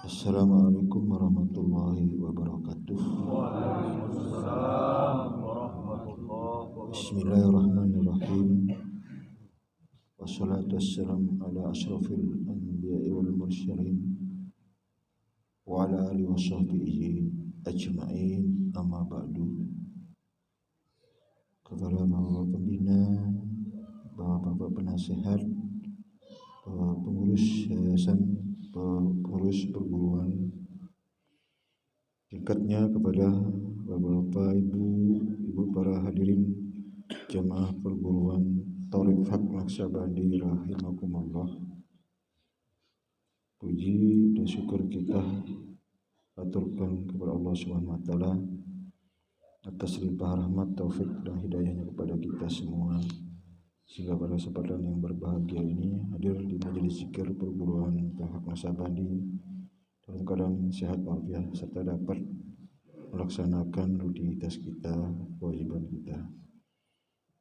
Assalamualaikum warahmatullahi wabarakatuh. Waalaikumsalam warahmatullahi wabarakatuh. Bismillahirrahmanirrahim. Wassalatu wassalamu ala asyrafil anbiya'i wal mursalin wa ala alihi wa sahbihi ajma'in, amma ba'du. Kepada Bapak Pembina, Bapak penasehat, pengurus yayasan, pengurus perguruan, tingkatnya kepada Bapak, Ibu para hadirin jamaah perguruan Thoriq Haq Naksabandi rahimakumullah. Puji dan syukur kita aturkan kepada Allah Subhanahu wa taala atas limpah rahmat, taufik dan hidayahnya kepada kita semua, sehingga pada kesempatan yang berbahagia ini hadir di majelis zikir perguruan Haq Naksabandi dalam keadaan sehat walafiat serta dapat melaksanakan rutinitas kita, kewajiban kita.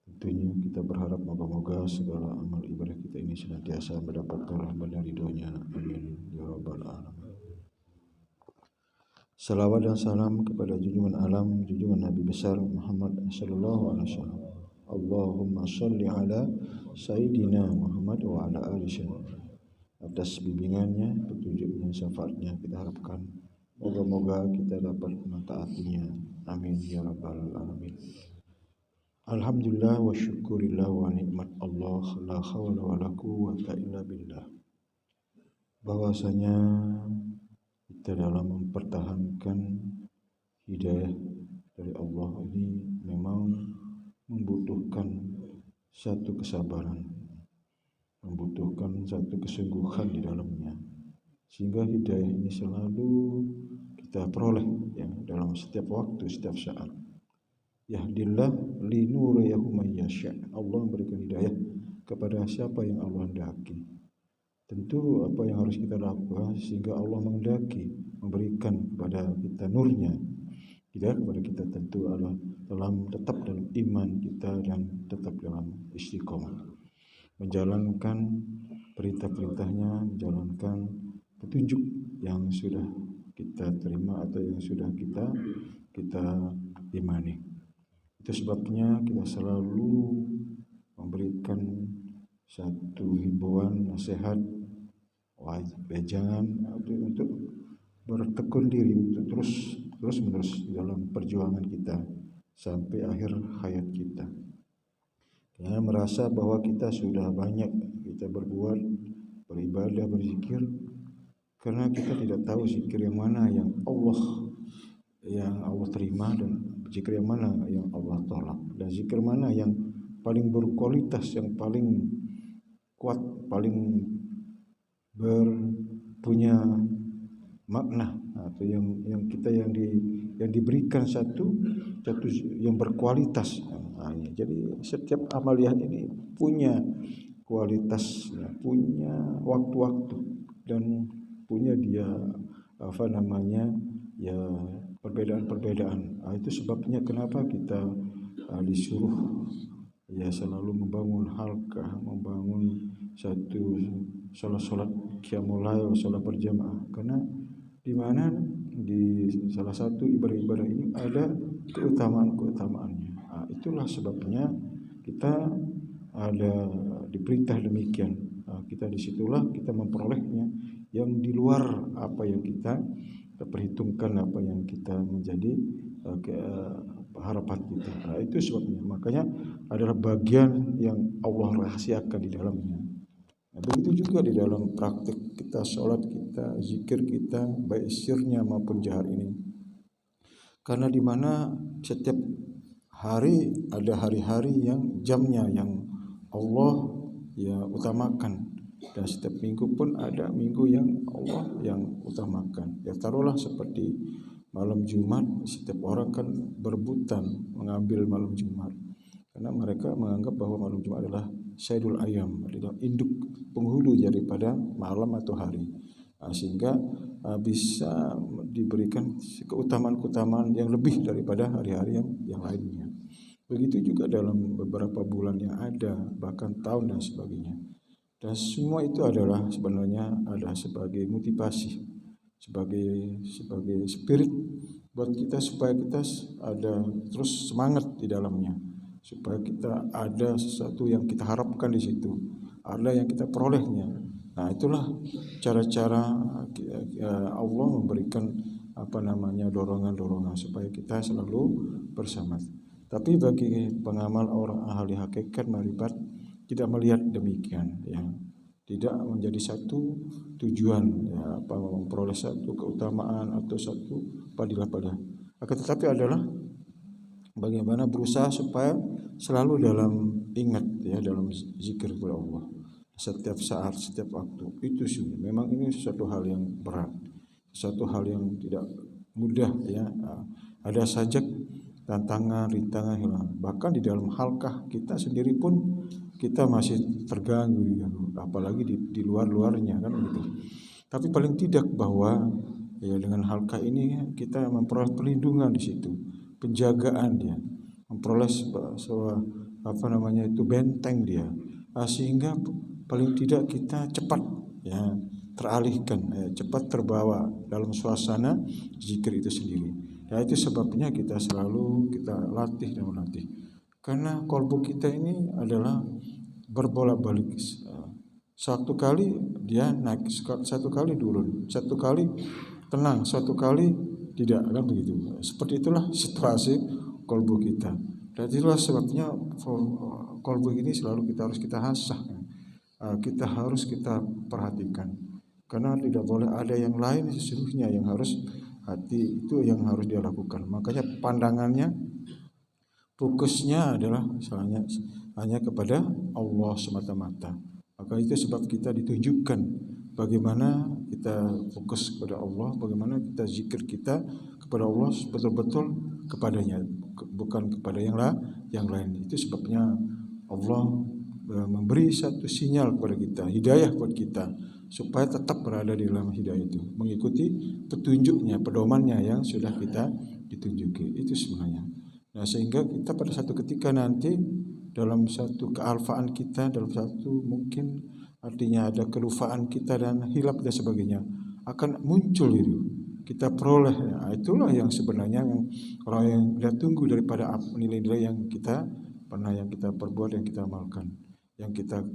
Tentunya kita berharap moga-moga segala amal ibadah kita ini senantiasa mendapatkan rahmat dan ridhonya. Amin ya rabbal alamin. Salawat dan salam kepada junjungan alam, junjungan Nabi besar Muhammad sallallahu alaihi wasallam. Allahumma shalli ala Sayyidina Muhammad wa ala alihi. Atas bimbingannya, petunjuknya, syafaatnya kita harapkan moga-moga kita dapat mentaatinya. Amin ya rabbal alamin. Alhamdulillah wa syukurillah wa nikmat Allah, la hawla wa la quwwata illa billah. Bahwasanya kita dalam mempertahankan hidayah dari Allah ini memang membutuhkan satu kesabaran, membutuhkan satu kesungguhan di dalamnya, sehingga hidayah ini selalu kita peroleh ya, dalam setiap waktu, setiap saat. Yahdillah li nurihi may yasha. Allah memberikan hidayah kepada siapa yang Allah hendaki. Tentu apa yang harus kita lakukan sehingga Allah menghendaki memberikan kepada kita nurnya, hidayah kepada kita, tentu adalah dalam tetap dalam iman kita dan tetap dalam istiqomah, menjalankan perintah-perintahnya, menjalankan petunjuk yang sudah kita terima atau yang sudah kita imani. Itu sebabnya kita selalu memberikan satu himbauan, nasihat, wejangan untuk bertekun diri untuk terus menerus dalam perjuangan kita sampai akhir hayat kita. Karena merasa bahwa kita sudah banyak kita berbuat, beribadah, berzikir, karena kita tidak tahu zikir yang mana yang Allah terima dan zikir yang mana yang Allah tolak, dan zikir mana yang paling berkualitas, yang paling kuat, paling punya makna, atau yang kita yang diberikan satu yang berkualitas. Jadi setiap amaliyah ini punya kualitas, punya waktu-waktu, dan punya dia ya perbedaan-perbedaan. Itu sebabnya kenapa kita disuruh ya selalu membangun halqah, membangun satu salat qiyamul lail, salat berjamaah, karena di mana di salah satu ibadah-ibadah ini ada keutamaan-keutamaannya. Itulah sebabnya kita ada diperintah demikian. Kita disitulah kita memperolehnya yang di luar apa yang kita perhitungkan, apa yang kita menjadi harapan kita. Itu sebabnya, makanya adalah bagian yang Allah rahasiakan di dalamnya. Begitu juga di dalam praktik kita, sholat kita, zikir kita, baik sirnya maupun jahar ini. Karena di mana setiap hari ada hari-hari yang jamnya yang Allah ya utamakan, dan setiap minggu pun ada minggu yang Allah yang utamakan. Ya taruhlah seperti malam Jumat, setiap orang kan berebutan mengambil malam Jumat, karena mereka menganggap bahwa malam Jumat adalah sayyidul ayam, adalah induk penghulu daripada malam atau hari, sehingga bisa diberikan keutamaan-keutamaan yang lebih daripada hari-hari yang lainnya. Begitu juga dalam beberapa bulan yang ada, bahkan tahun dan sebagainya. Dan semua itu adalah sebenarnya adalah sebagai motivasi sebagai spirit buat kita supaya kita ada terus semangat di dalamnya, supaya kita ada sesuatu yang kita harapkan di situ, ada yang kita perolehnya. Nah, itulah cara-cara Allah memberikan dorongan-dorongan supaya kita selalu bersama. Tapi bagi pengamal orang ahli hakikat marifat tidak melihat demikian, ya. Tidak menjadi satu tujuan, ya, memperoleh satu keutamaan atau satu padilah. Akan tetapi adalah bagaimana berusaha supaya selalu dalam ingat, ya, dalam zikir kepada Allah setiap saat, setiap waktu. Itu sih memang ini sesuatu hal yang berat, sesuatu hal yang tidak mudah, ya. Ada saja tantangan, rintangan, hilang. Bahkan di dalam halkah kita sendiri pun kita masih terganggu, ya. Apalagi di luar-luarnya, kan begitu. Tapi paling tidak bahwa, ya, dengan halkah ini kita memperoleh perlindungan di situ, penjagaan dia, memperoleh benteng dia, sehingga paling tidak kita cepat, ya, teralihkan, cepat terbawa dalam suasana zikir itu sendiri. Ya, itu sebabnya kita selalu latih dan melatih, karena kolbu kita ini adalah berbolak-balik. Satu kali dia naik, satu kali turun, satu kali tenang, satu kali tidak, kan begitu. Seperti itulah situasi kolbu kita. Dan itulah sebabnya kolbu ini selalu harus kita hasah, kita harus perhatikan, karena tidak boleh ada yang lain sesungguhnya yang harus hati itu yang harus dia lakukan. Makanya pandangannya, fokusnya adalah hanya kepada Allah semata-mata. Maka itu sebab kita ditunjukkan bagaimana kita fokus kepada Allah, bagaimana kita zikir kita kepada Allah betul-betul kepadanya, bukan kepada yang lain. Itu sebabnya Allah memberi satu sinyal kepada kita, hidayah buat kita, supaya tetap berada di dalam hidayah itu, mengikuti petunjuknya, pedomannya yang sudah kita ditunjuki. Itu sebenarnya. Nah, sehingga kita pada satu ketika nanti dalam satu kealfaan kita, dalam satu mungkin artinya ada kelufaan kita dan hilap dan sebagainya, akan muncul itu kita peroleh. Nah, itulah yang sebenarnya yang orang yang kita tunggu daripada nilai-nilai yang kita perbuat, yang kita amalkan, yang kita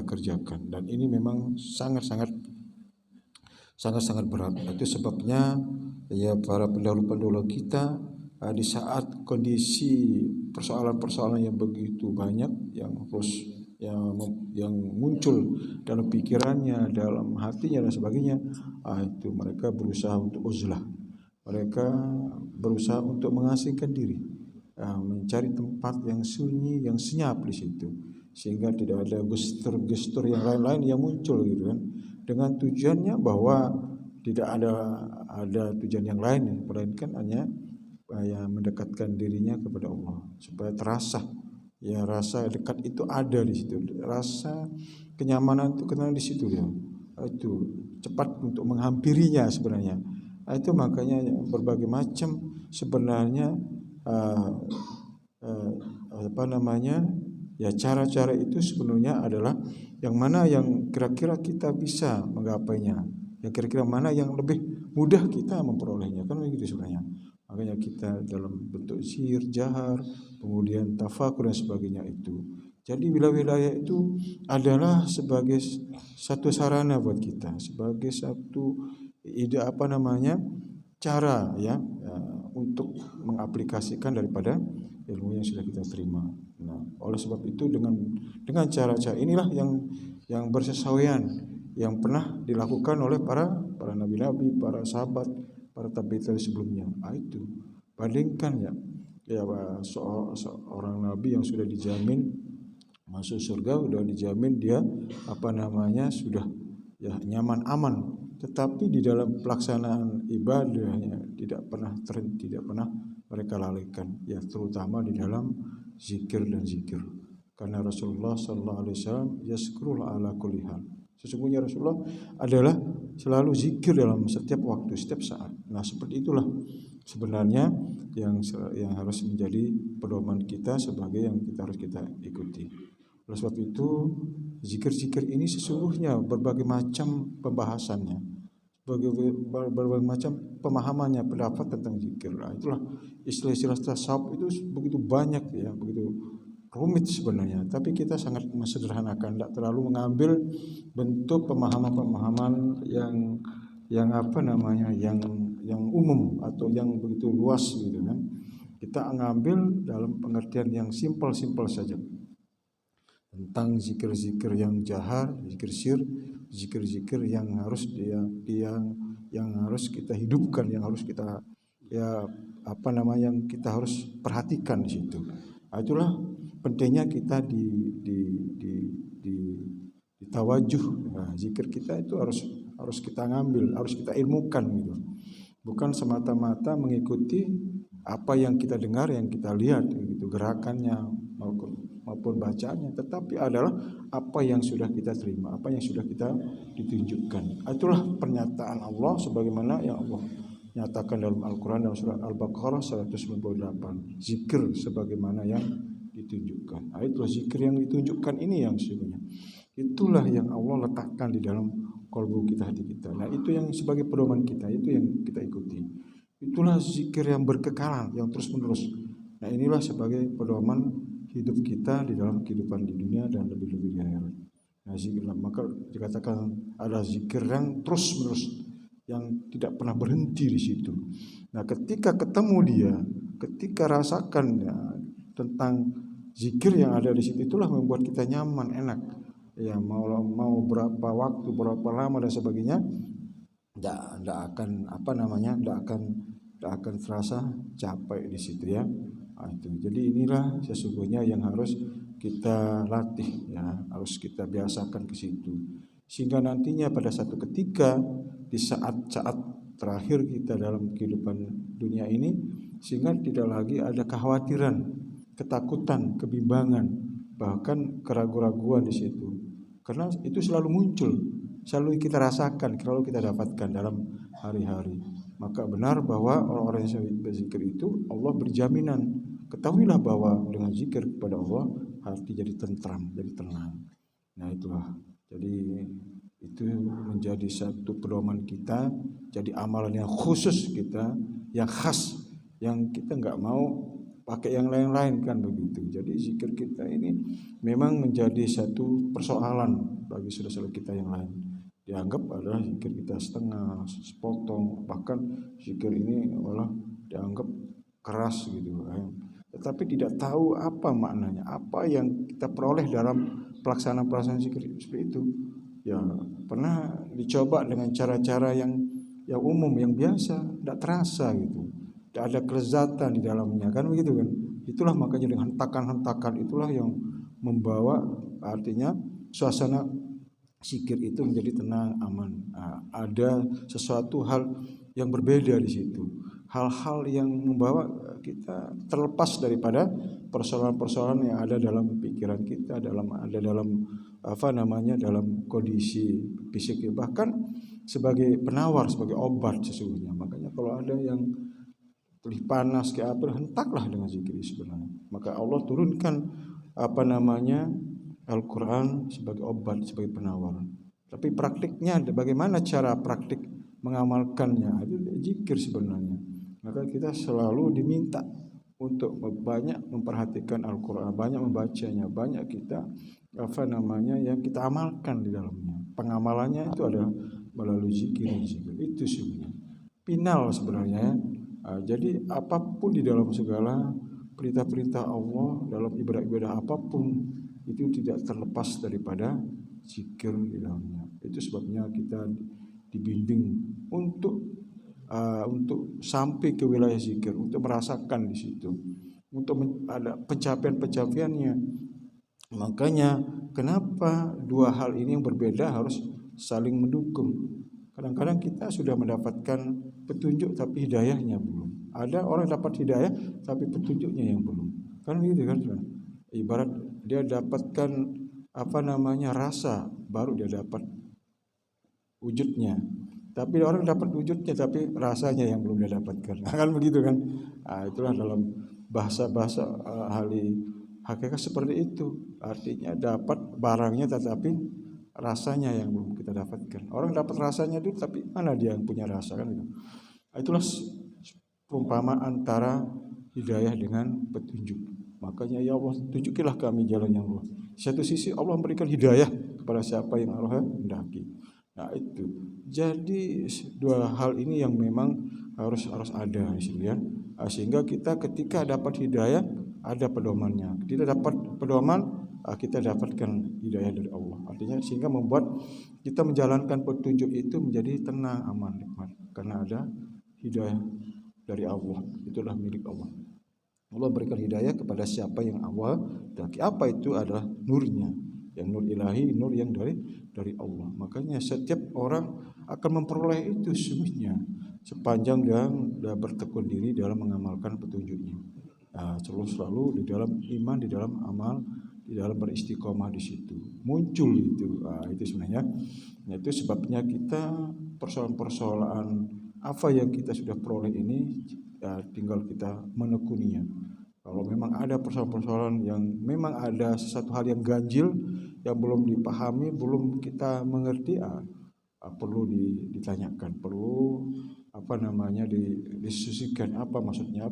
kerjakan. Dan ini memang sangat-sangat berat. Itu sebabnya, ya, para pendahulu kita di saat kondisi persoalan-persoalan yang begitu banyak yang muncul dalam pikirannya, dalam hatinya dan sebagainya, itu mereka berusaha untuk uzlah, mereka berusaha untuk mengasingkan diri, mencari tempat yang sunyi, yang senyap di situ, sehingga tidak ada gestur-gestur yang lain-lain yang muncul, gitu kan, dengan tujuannya bahwa tidak ada tujuan yang lain, melainkan hanya mendekatkan dirinya kepada Allah, supaya terasa, ya, rasa dekat itu ada di situ, rasa kenyamanan itu kena di situ, ya. Itu cepat untuk menghampirinya sebenarnya. Itu makanya berbagai macam sebenarnya ya, cara-cara itu sebenarnya adalah yang mana yang kira-kira kita bisa menggapainya, yang kira-kira mana yang lebih mudah kita memperolehnya, kan begitu sebenarnya. Makanya kita dalam bentuk sir, jahar, kemudian tafakur dan sebagainya itu. Jadi wilayah-wilayah itu adalah sebagai satu sarana buat kita, sebagai satu cara, ya, untuk mengaplikasikan daripada ilmu yang sudah kita terima. Nah, oleh sebab itu dengan cara-cara inilah yang bersesuaian yang pernah dilakukan oleh para nabi-nabi, para sahabat, para tabi'in sebelumnya. Itu bandingkan, ya, seorang nabi yang sudah dijamin masuk surga, sudah dijamin dia sudah, ya, nyaman, aman, tetapi di dalam pelaksanaan ibadahnya tidak pernah mereka lalaikan, ya, terutama di dalam zikir. Karena Rasulullah sallallahu alaihi wasallam yazkurul ala kulli hal. Sesungguhnya Rasulullah adalah selalu zikir dalam setiap waktu, setiap saat. Nah, seperti itulah sebenarnya yang harus menjadi pedoman kita sebagai yang harus kita ikuti. Oleh sebab itu, zikir-zikir ini sesungguhnya berbagai macam pembahasannya, berbagai macam pemahamannya, pendapat tentang zikir. Nah, itulah istilah-istilah tasawuf itu begitu banyak ya, begitu rumit sebenarnya. Tapi kita sangat mesederhanakan, tidak terlalu mengambil bentuk pemahaman-pemahaman yang apa namanya, yang umum atau yang begitu luas gitu kan. Kita mengambil dalam pengertian yang simpel-simpel saja tentang zikir-zikir yang jahar, zikir sir, zikir-zikir yang harus yang harus kita hidupkan, yang harus kita ya apa namanya, yang kita harus perhatikan di situ. Nah, itulah pentingnya kita di tawajuh. Nah, zikir kita itu harus kita ngambil, harus kita ilmukan gitu. Bukan semata-mata mengikuti apa yang kita dengar, yang kita lihat gitu, gerakannya maupun bacaannya, tetapi adalah apa yang sudah kita terima, apa yang sudah kita ditunjukkan. Itulah pernyataan Allah sebagaimana yang Allah nyatakan dalam Al-Quran dalam surah Al-Baqarah 198. Zikir sebagaimana yang ditunjukkan. Nah, itulah zikir yang ditunjukkan ini yang sebenarnya. Itulah yang Allah letakkan di dalam kalbu kita, hati kita. Nah, itu yang sebagai pedoman kita, itu yang kita ikuti. Itulah zikir yang berkekalan, yang terus-menerus. Nah, inilah sebagai pedoman hidup kita di dalam kehidupan di dunia dan lebih-lebih di akhirat. Nah, zikir, maka dikatakan ada zikir yang terus-menerus, yang tidak pernah berhenti di situ. Nah, ketika ketemu dia, ketika rasakan ya, tentang zikir yang ada di situ, itulah membuat kita nyaman, enak. Ya, mau berapa waktu, berapa lama dan sebagainya, tidak akan apa namanya, tidak akan terasa capek di situ ya. Nah, itu. Jadi inilah sesungguhnya yang harus kita latih ya, harus kita biasakan ke situ. Sehingga nantinya pada satu ketika di saat-saat terakhir kita dalam kehidupan dunia ini, sehingga tidak lagi ada kekhawatiran, ketakutan, kebimbangan, bahkan keraguan-raguan di situ. Karena itu selalu muncul, selalu kita rasakan, selalu kita dapatkan dalam hari-hari. Maka benar bahwa orang-orang yang berzikir itu Allah berjaminan. Ketahuilah bahwa dengan zikir kepada Allah hati jadi tentram, jadi tenang. Nah, itulah. Jadi itu menjadi satu pedoman kita, jadi amalan yang khusus kita, yang khas, yang kita nggak mau pakai yang lain-lain kan begitu. Jadi zikir kita ini memang menjadi satu persoalan bagi saudara-saudara kita yang lain. Dianggap adalah zikir kita setengah, sepotong, bahkan zikir ini malah dianggap keras gitu. Tetapi tidak tahu apa maknanya, apa yang kita peroleh dalam pelaksanaan zikir seperti itu. Ya pernah dicoba dengan cara-cara yang umum, yang biasa, tidak terasa gitu. Tidak ada kelezatan di dalamnya kan begitu kan. Itulah makanya dengan hentakan-hentakan itulah yang membawa, artinya suasana zikir itu menjadi tenang, aman. Nah, ada sesuatu hal yang berbeda di situ. Hal-hal yang membawa kita terlepas daripada persoalan-persoalan yang ada dalam pikiran kita, dalam apa namanya, dalam kondisi fisik, bahkan sebagai penawar, sebagai obat sesungguhnya. Makanya kalau ada yang lebih panas kayak apa, hentaklah dengan zikir sebenarnya. Maka Allah turunkan apa namanya Al-Quran sebagai obat, sebagai penawar. Tapi praktiknya, bagaimana cara praktik mengamalkannya, itu zikir sebenarnya. Maka kita selalu diminta untuk banyak memperhatikan Al-Quran, banyak membacanya, banyak kita apa namanya yang kita amalkan di dalamnya. Pengamalannya itu adalah melalui zikir. Itu sebenarnya final sebenarnya. Jadi apapun di dalam segala perintah-perintah Allah, dalam ibadah-ibadah apapun, itu tidak terlepas daripada zikir di dalamnya. Itu sebabnya kita dibimbing untuk sampai ke wilayah zikir, untuk merasakan di situ, untuk ada pencapaian-pencapaiannya. Makanya kenapa dua hal ini yang berbeda harus saling mendukung. Kadang-kadang kita sudah mendapatkan petunjuk tapi hidayahnya belum. Ada orang dapat hidayah tapi petunjuknya yang belum. Kan gitu kan? Ibarat dia dapatkan apa namanya rasa, baru dia dapat wujudnya. Tapi orang dapat wujudnya tapi rasanya yang belum dia dapatkan. Kan begitu kan? Nah, itulah dalam bahasa-bahasa ahli hakikat seperti itu. Artinya dapat barangnya tetapi rasanya yang belum kita dapatkan. Orang dapat rasanya dulu, tapi mana dia yang punya rasa kan itu. Itulah perumpamaan antara hidayah dengan petunjuk. Makanya ya Allah, tunjukilah kami jalan yang lurus. Di satu sisi Allah memberikan hidayah kepada siapa yang Allah hendaki. Nah itu. Jadi dua hal ini yang memang harus ada di sini ya. Sehingga kita ketika dapat hidayah ada pedomannya. Tidak dapat pedoman, kita dapatkan hidayah dari Allah. Artinya sehingga membuat kita menjalankan petunjuk itu menjadi tenang, aman, nikmat. Karena ada hidayah dari Allah. Itulah milik Allah. Allah berikan hidayah kepada siapa yang Allah hendaki. Apa itu adalah nurnya, yang nur ilahi, nur yang dari Allah. Makanya setiap orang akan memperoleh itu sesungguhnya sepanjang dia bertekun diri dalam mengamalkan petunjuknya. Selalu di dalam iman, di dalam amal, di dalam beristiqomah di situ muncul itu. Itu sebenarnya. Nah, itu sebabnya kita persoalan-persoalan apa yang kita sudah peroleh ini tinggal kita menekuninya. Kalau memang ada persoalan-persoalan yang memang ada sesuatu hal yang ganjil yang belum dipahami, belum kita mengerti, perlu ditanyakan, perlu disusikan apa maksudnya.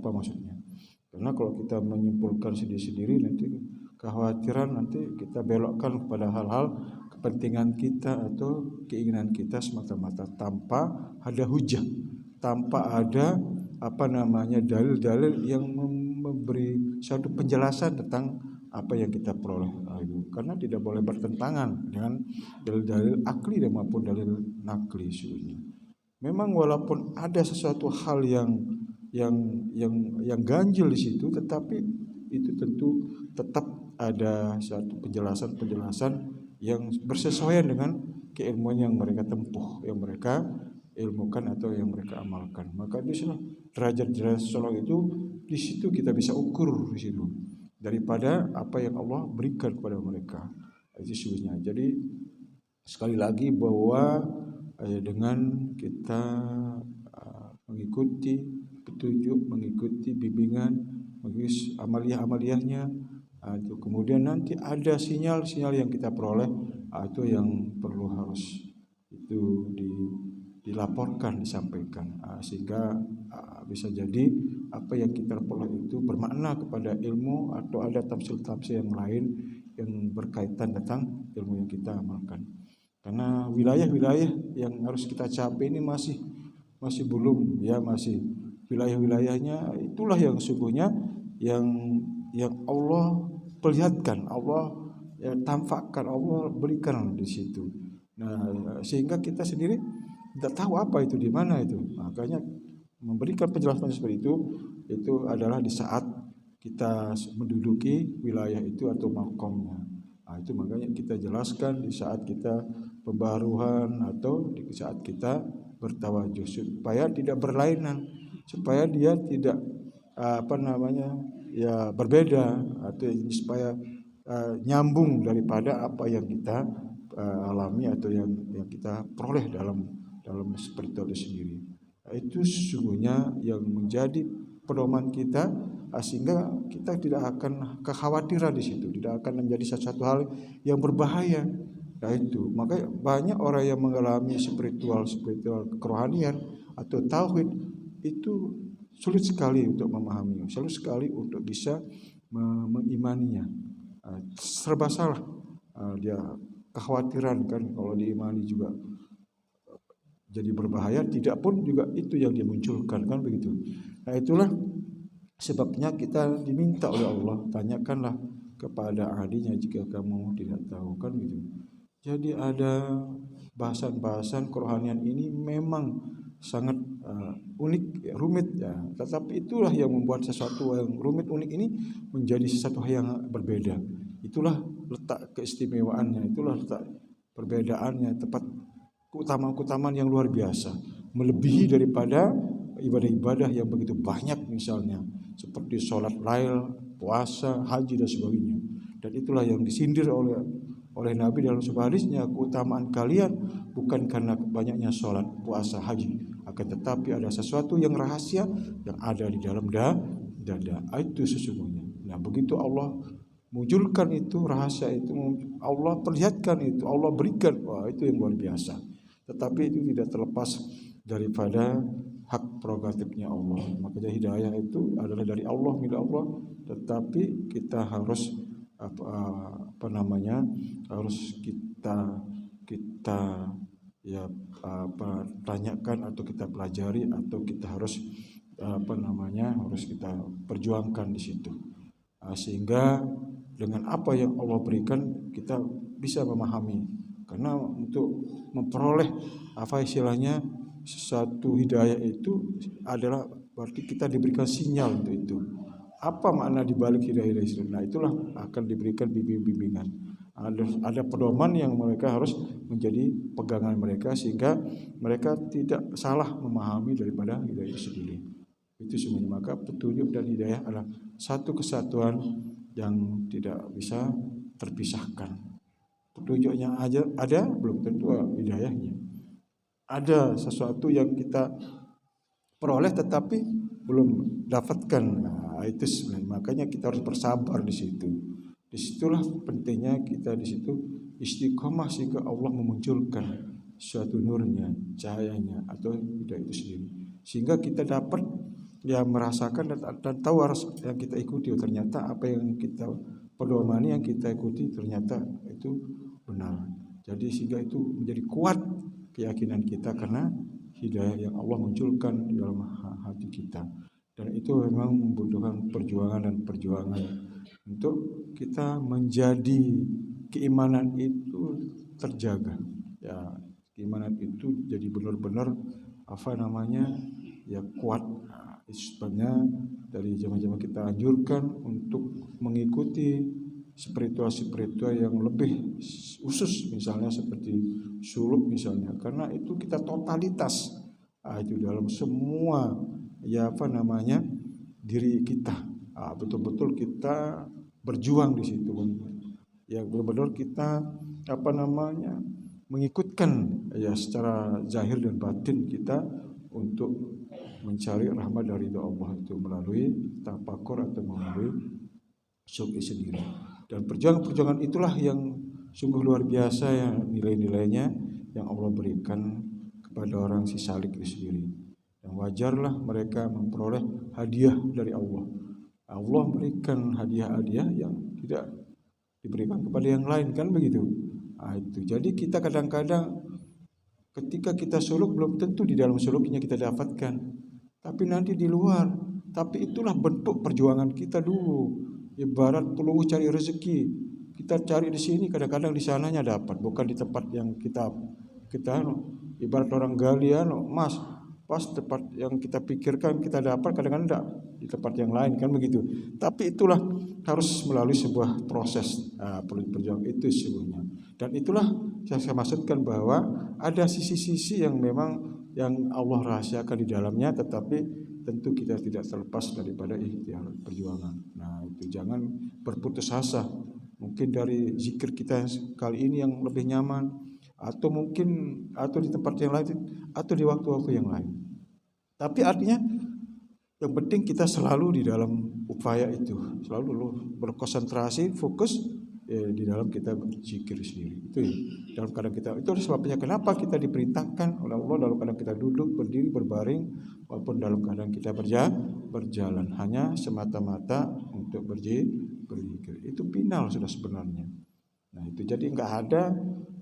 Karena kalau kita menyimpulkan sendiri-sendiri nanti kekhawatiran nanti kita belokkan kepada hal-hal kepentingan kita atau keinginan kita semata-mata tanpa ada hujah, tanpa ada dalil-dalil yang memberi suatu penjelasan tentang apa yang kita peroleh. Karena tidak boleh bertentangan dengan dalil-dalil akli dan maupun dalil nakli sebenarnya. Memang walaupun ada sesuatu hal yang ganjil di situ, tetapi itu tentu tetap ada suatu penjelasan yang bersesuaian dengan keilmuan yang mereka tempuh, yang mereka ilmukan atau yang mereka amalkan. Maka di sana derajat-derajat seseorang itu di situ kita bisa ukur di situ daripada apa yang Allah berikan kepada mereka. Itu sesungguhnya. Jadi sekali lagi bahwa dengan kita mengikuti petunjuk, mengikuti bimbingan, mengikuti amaliyah-amaliyahnya, itu kemudian nanti ada sinyal-sinyal yang kita peroleh, itu yang perlu harus itu dilaporkan, disampaikan, sehingga bisa jadi apa yang kita peroleh itu bermakna kepada ilmu atau ada tafsir-tafsir yang lain yang berkaitan tentang ilmu yang kita amalkan. Karena wilayah-wilayah yang harus kita capai ini masih belum, ya, masih wilayah-wilayahnya itulah yang sesungguhnya yang Allah perlihatkan, Allah tampakkan, Allah berikan di situ. Nah, sehingga kita sendiri tidak tahu apa itu di mana itu. Makanya memberikan penjelasan seperti itu adalah di saat kita menduduki wilayah itu atau makomnya. Itu makanya kita jelaskan di saat kita pembaruan atau di saat kita bertawajuh supaya tidak berlainan, supaya dia tidak berbeda atau supaya nyambung daripada apa yang kita alami atau yang kita peroleh dalam spiritual itu sendiri. Itu sesungguhnya yang menjadi pedoman kita, sehingga kita tidak akan kekhawatiran di situ, tidak akan menjadi satu hal yang berbahaya. Nah itu, makanya banyak orang yang mengalami spiritual kerohanian atau tauhid itu sulit sekali untuk memahami, sulit sekali untuk bisa mengimaninya. Serba salah, dia kekhawatiran kan kalau diimani juga jadi berbahaya, tidak pun juga itu yang dimunculkan kan begitu. Nah itulah sebabnya kita diminta oleh Allah, tanyakanlah kepada ahlinya jika kamu tidak tahu kan gitu. Jadi ada bahasan-bahasan kerohanian ini memang sangat unik, rumit ya. Tetapi itulah yang membuat sesuatu yang rumit unik ini menjadi sesuatu yang berbeda. Itulah letak keistimewaannya, itulah letak perbedaannya, tepat keutamaan yang luar biasa, melebihi daripada ibadah-ibadah yang begitu banyak misalnya seperti sholat lail, puasa, haji dan sebagainya. Dan itulah yang disindir oleh Nabi dalam sebuah hadisnya, keutamaan kalian bukan karena banyaknya sholat, puasa, haji, akan tetapi ada sesuatu yang rahasia yang ada di dalam dada. Itu sesungguhnya. Nah begitu Allah munculkan itu rahasia itu, Allah perlihatkan itu, Allah berikan, wah itu yang luar biasa. Tetapi itu tidak terlepas daripada hak prerogatifnya Allah. Makanya hidayah itu adalah dari Allah, milik Allah, tetapi kita harus harus kita ya tanyakan atau kita pelajari atau kita harus harus kita perjuangkan di situ. Sehingga dengan apa yang Allah berikan kita bisa memahami. Karena untuk memperoleh istilahnya satu hidayah itu adalah berarti kita diberikan sinyal untuk itu. Apa makna dibalik hidayah itu? Nah, itulah akan diberikan bimbingan. Ada pedoman yang mereka harus menjadi pegangan mereka sehingga mereka tidak salah memahami daripada hidayah itu sendiri. Itu semuanya. Maka petunjuk dan hidayah adalah satu kesatuan yang tidak bisa terpisahkan. Petunjuknya aja ada, belum tentu hidayahnya. Ada sesuatu yang kita peroleh tetapi belum dapatkan. Nah, itu sebenarnya. Makanya kita harus bersabar di situ. Disitulah pentingnya kita di situ istiqomah sehingga Allah memunculkan suatu nurnya, cahayanya atau hidayah itu sendiri. Sehingga kita dapat merasakan dan tahu harus yang kita ikuti. Ternyata apa yang kita pedomani yang kita ikuti ternyata itu benar. Jadi sehingga itu menjadi kuat keyakinan kita karena hidayah yang Allah munculkan di dalam hati kita. Dan itu memang membutuhkan perjuangan untuk kita menjadi keimanan itu terjaga. Ya, keimanan itu jadi benar-benar kuat. Sebenarnya dari zaman-zaman kita anjurkan untuk mengikuti spiritual yang lebih khusus, misalnya seperti suluk misalnya, karena itu kita totalitas itu dalam semua diri kita, betul-betul kita berjuang di situ, ya benar-benar kita mengikutkan secara zahir dan batin kita untuk mencari rahmat dari Allah itu melalui tafakur atau melalui syukur sendiri. Dan perjuangan itulah yang sungguh luar biasa ya nilai-nilainya yang Allah berikan kepada orang si salik itu sendiri. Dan wajarlah mereka memperoleh hadiah dari Allah. Allah berikan hadiah-hadiah yang tidak diberikan kepada yang lain, kan begitu. Itu. Jadi kita kadang-kadang ketika kita suluk belum tentu di dalam suluknya kita dapatkan, tapi nanti di luar. Tapi itulah bentuk perjuangan kita dulu. Ibarat peluru cari rezeki, kita cari di sini, kadang-kadang di sananya dapat, bukan di tempat yang kita ibarat orang gali emas, pas tempat yang kita pikirkan kita dapat, kadang-kadang tidak di tempat yang lain, kan begitu. Tapi itulah harus melalui sebuah proses perjuangan itu sebenarnya. Dan itulah yang saya maksudkan bahwa ada sisi-sisi yang memang yang Allah rahasiakan di dalamnya, tetapi tentu kita tidak terlepas daripada ikhtiar perjuangan. Nah, itu jangan berputus asa. Mungkin dari zikir kita kali ini yang lebih nyaman, atau di tempat yang lain, atau di waktu-waktu yang lain. Tapi artinya yang penting kita selalu di dalam upaya itu, selalu berkonsentrasi, fokus di dalam kita berzikir sendiri. Itu ya. Dalam keadaan kita, itu sebabnya kenapa kita diperintahkan oleh Allah dalam keadaan kita duduk, berdiri, berbaring, walaupun dalam keadaan kita berjalan, hanya semata-mata untuk berzikir. Itu final sudah sebenarnya. Nah, itu jadi enggak ada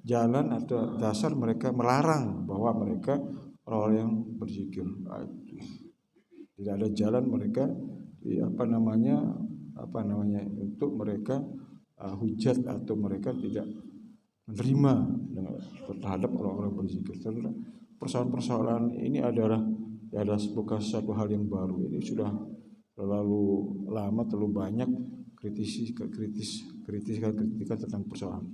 jalan atau dasar mereka melarang bahwa mereka orang yang berzikir. Tidak ada jalan mereka untuk mereka hujat atau mereka tidak menerima terhadap orang-orang berzikir. Persoalan-persoalan ini adalah bukan sesuatu hal yang baru. Ini sudah terlalu lama, terlalu banyak kritikan tentang persoalan.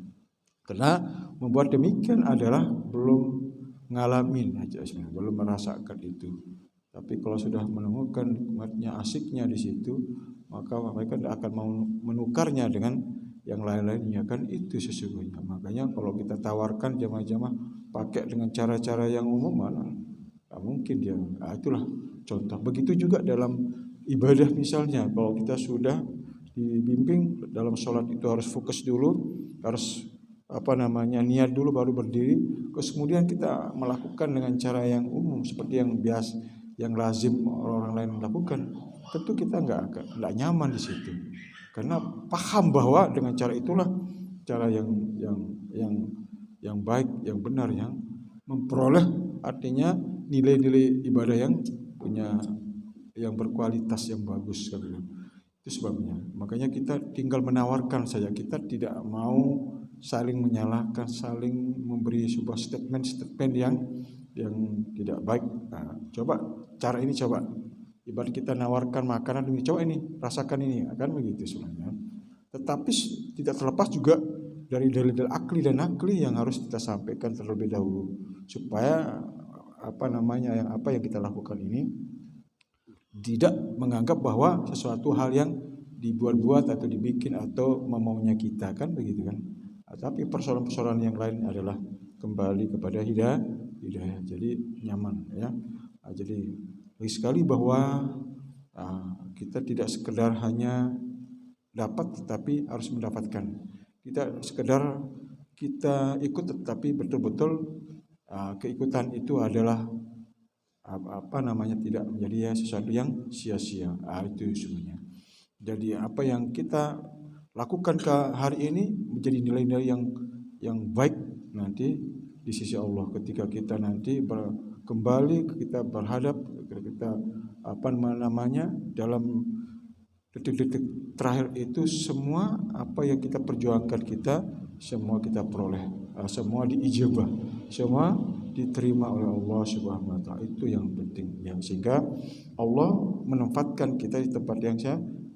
Karena membuat demikian adalah belum ngalamin aja sebenarnya, belum merasakan itu. Tapi kalau sudah menemukan nikmatnya, asiknya di situ, maka mereka tidak akan mau menukarnya dengan yang lain-lainnya, kan itu sesungguhnya. Makanya kalau kita tawarkan jamaah-jamaah pakai dengan cara-cara yang umum, mana mungkin dia. Itulah contoh. Begitu juga dalam ibadah misalnya, kalau kita sudah dibimbing dalam sholat itu harus fokus dulu, harus niat dulu baru berdiri. Terus kemudian kita melakukan dengan cara yang umum seperti yang biasa, yang lazim orang lain lakukan. Tentu kita nggak nyaman di situ, karena paham bahwa dengan cara itulah cara yang baik, yang benar, yang memperoleh artinya nilai-nilai ibadah yang berkualitas, yang bagus kan. Itu sebabnya. Makanya kita tinggal menawarkan saja. Kita tidak mau saling menyalahkan, saling memberi sebuah statement yang tidak baik. Nah, coba cara ini, coba. Ibarat kita nawarkan makanan ini, coba ini, rasakan ini, akan begitu sebenarnya. Tetapi tidak terlepas juga dari dalil-dalil akli dan nakli yang harus kita sampaikan terlebih dahulu, supaya yang kita lakukan ini tidak menganggap bahwa sesuatu hal yang dibuat-buat atau dibikin atau memaunya kita, kan begitu kan. Tapi persoalan-persoalan yang lain adalah kembali kepada hidayah. Jadi nyaman ya. Jadi lagi sekali bahwa kita tidak sekedar hanya dapat, tetapi harus mendapatkan. Tidak sekedar kita ikut, tetapi betul-betul keikutan itu adalah tidak menjadi sesuatu yang sia-sia. Itu sebenarnya. Jadi apa yang kita lakukan ke hari ini menjadi nilai-nilai yang baik nanti di sisi Allah ketika kita nanti kembali, kita berhadap, kita dalam detik-detik terakhir itu, semua apa yang kita perjuangkan semua kita peroleh, semua diijabah, semua diterima oleh Allah Subhanahu wa taala. Itu yang penting ya, sehingga Allah menempatkan kita di tempat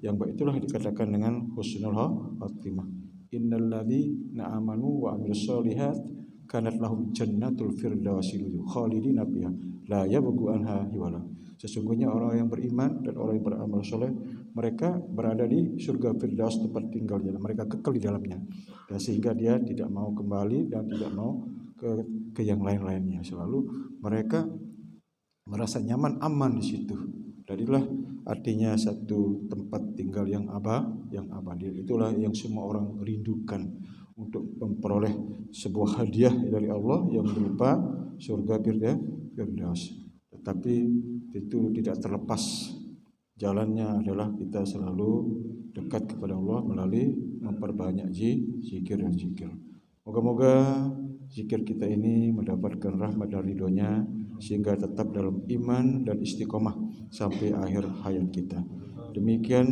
yang baik. Itulah dikatakan dengan husnul khatimah. Innal ladzina amanu wa amilus solihat kanat lahum jannatul firdausi khalidina fiha la yabghu anha hiwala. Sesungguhnya orang yang beriman dan orang yang beramal soleh, mereka berada di surga Firdaus, tempat tinggalnya, mereka kekal di dalamnya, dan sehingga dia tidak mau kembali dan tidak mau ke yang lain-lainnya. Selalu mereka merasa nyaman, aman di situ. Darilah artinya satu tempat tinggal yang abadi. Itulah yang semua orang rindukan, untuk memperoleh sebuah hadiah dari Allah yang berupa surga Firdaus. Tetapi itu tidak terlepas, jalannya adalah kita selalu dekat kepada Allah melalui memperbanyak zikir dan zikir. Moga-moga zikir kita ini mendapatkan rahmat dan ridhonya, sehingga tetap dalam iman dan istiqomah sampai akhir hayat kita. Demikian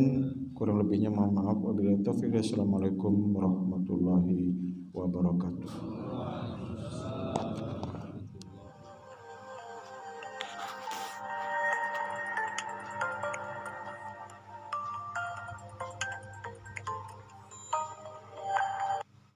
kurang lebihnya, mohon maaf. Wabillahi taufiq. Assalamualaikum warahmatullahi wabarakatuh.